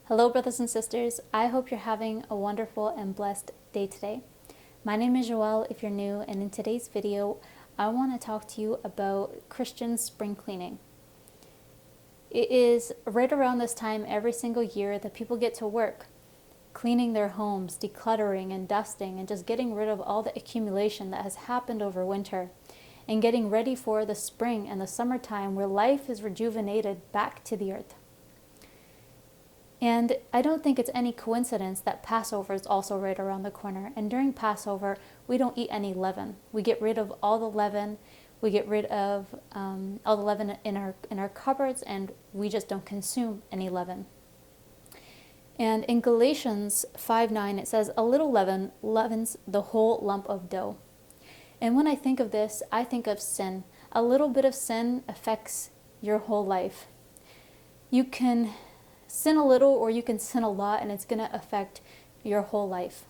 Hello, brothers and sisters. I hope you're having a wonderful and blessed day today. My name is Joelle if you're new, and in today's video, I want to talk to you about Christian spring cleaning. It is right around this time every single year that people get to work, cleaning their homes, decluttering and dusting, and just getting rid of all the accumulation that has happened over winter, and getting ready for the spring and the summertime where life is rejuvenated back to the earth. And I don't think it's any coincidence that Passover is also right around the corner. And during Passover, we don't eat any leaven. We get rid of all the leaven. We get rid of all the leaven in our cupboards, and we just don't consume any leaven. And in Galatians 5:9, it says, "A little leaven leavens the whole lump of dough." And when I think of this, I think of sin. A little bit of sin affects your whole life. You can sin a little or you can sin a lot, and it's going to affect your whole life.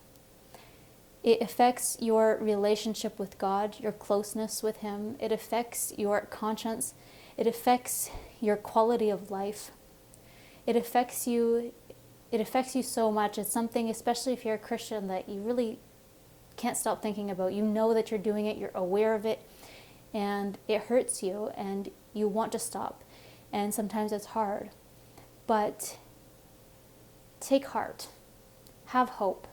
It affects your relationship with God, your closeness with Him. It affects your conscience. It affects your quality of life. It affects you so much. It's something, especially if you're a Christian, that you really can't stop thinking about. You know that you're doing it, you're aware of it, and it hurts you, and you want to stop. And sometimes it's hard. But take heart, have hope,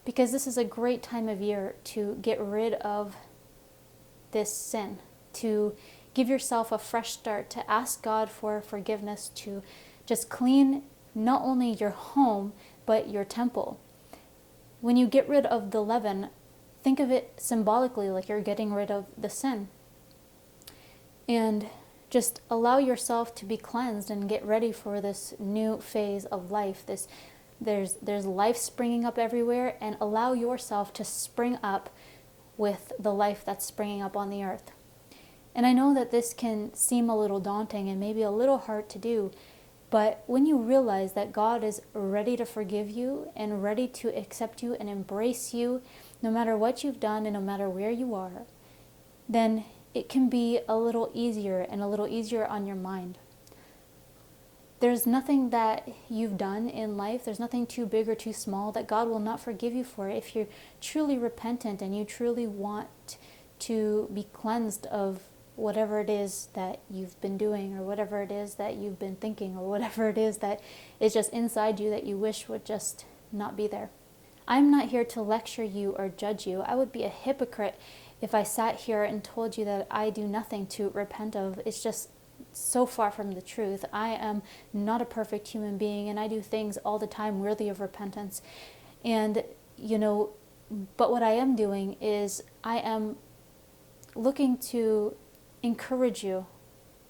because this is a great time of year to get rid of this sin, to give yourself a fresh start, to ask God for forgiveness, to just clean not only your home, but your temple. When you get rid of the leaven, think of it symbolically like you're getting rid of the sin. And just allow yourself to be cleansed and get ready for this new phase of life. There's life springing up everywhere, and allow yourself to spring up with the life that's springing up on the earth. And I know that this can seem a little daunting and maybe a little hard to do, but when you realize that God is ready to forgive you and ready to accept you and embrace you, no matter what you've done and no matter where you are, then it can be a little easier and a little easier on your mind. There's nothing that you've done in life, there's nothing too big or too small that God will not forgive you for if you're truly repentant and you truly want to be cleansed of whatever it is that you've been doing, or whatever it is that you've been thinking, or whatever it is that is just inside you that you wish would just not be there. I'm not here to lecture you or judge you. I would be a hypocrite if I sat here and told you that I do nothing to repent of. It's just so far from the truth. I am not a perfect human being, and I do things all the time worthy of repentance. And, but what I am doing is I am looking to encourage you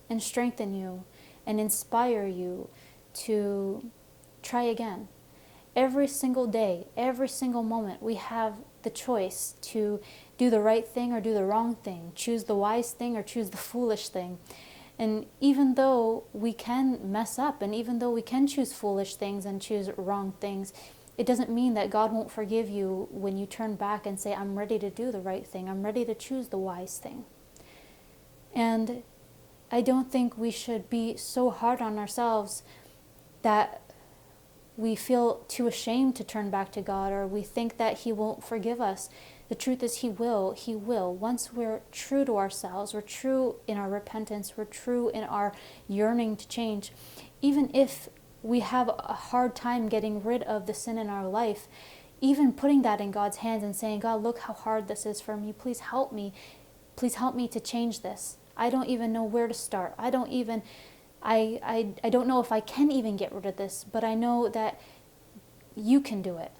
and strengthen you and inspire you to try again. Every single day, every single moment, we have the choice to do the right thing or do the wrong thing, choose the wise thing or choose the foolish thing. And even though we can mess up, and even though we can choose foolish things and choose wrong things, it doesn't mean that God won't forgive you when you turn back and say, I'm ready to do the right thing. I'm ready to choose the wise thing. And I don't think we should be so hard on ourselves that we feel too ashamed to turn back to God, or we think that He won't forgive us. The truth is He will. He will. Once we're true to ourselves, we're true in our repentance, we're true in our yearning to change. Even if we have a hard time getting rid of the sin in our life, even putting that in God's hands and saying, God, look how hard this is for me. Please help me. Please help me to change this. I don't even know where to start. I don't know if I can even get rid of this, but I know that you can do it.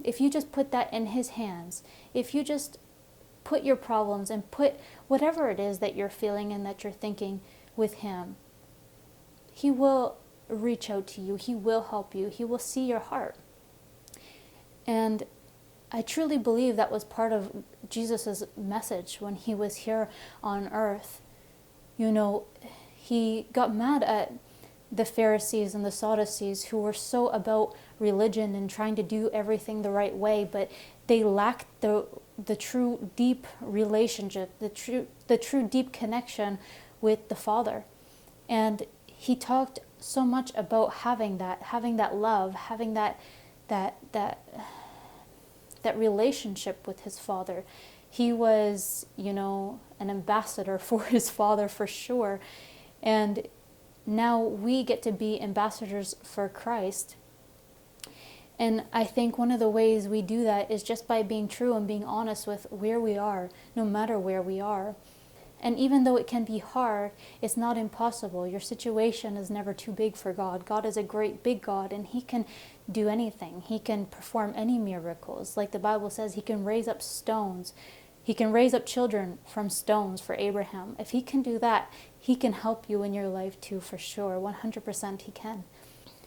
If you just put that in His hands, if you just put your problems and put whatever it is that you're feeling and that you're thinking with Him, He will reach out to you. He will help you. He will see your heart. And I truly believe that was part of Jesus' message when He was here on earth. He got mad at the Pharisees and the Sadducees, who were so about religion and trying to do everything the right way, but they lacked the true deep relationship, the true deep connection with the Father. And He talked so much about having that love, having that relationship with his Father. He was, an ambassador for his Father for sure. And now we get to be ambassadors for Christ. And I think one of the ways we do that is just by being true and being honest with where we are, no matter where we are. And even though it can be hard, it's not impossible. Your situation is never too big for God. God is a great big God, and he can do anything. He can perform any miracles. Like the Bible says, he can raise up stones. He can raise up children from stones for Abraham. If he can do that, he can help you in your life too, for sure. 100% he can.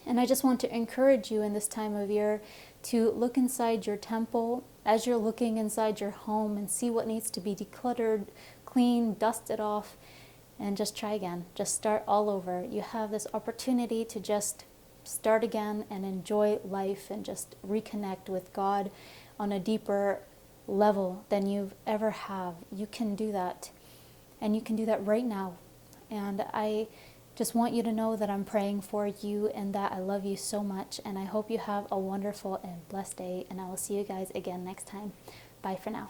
And I just want to encourage you in this time of year to look inside your temple as you're looking inside your home and see what needs to be decluttered, clean, dusted off, and just try again. Just start all over. You have this opportunity to just start again and enjoy life and just reconnect with God on a deeper level than you've ever have. You can do that, and you can do that right now. And I just want you to know that I'm praying for you and that I love you so much, and I hope you have a wonderful and blessed day, and I will see you guys again next time. Bye for now.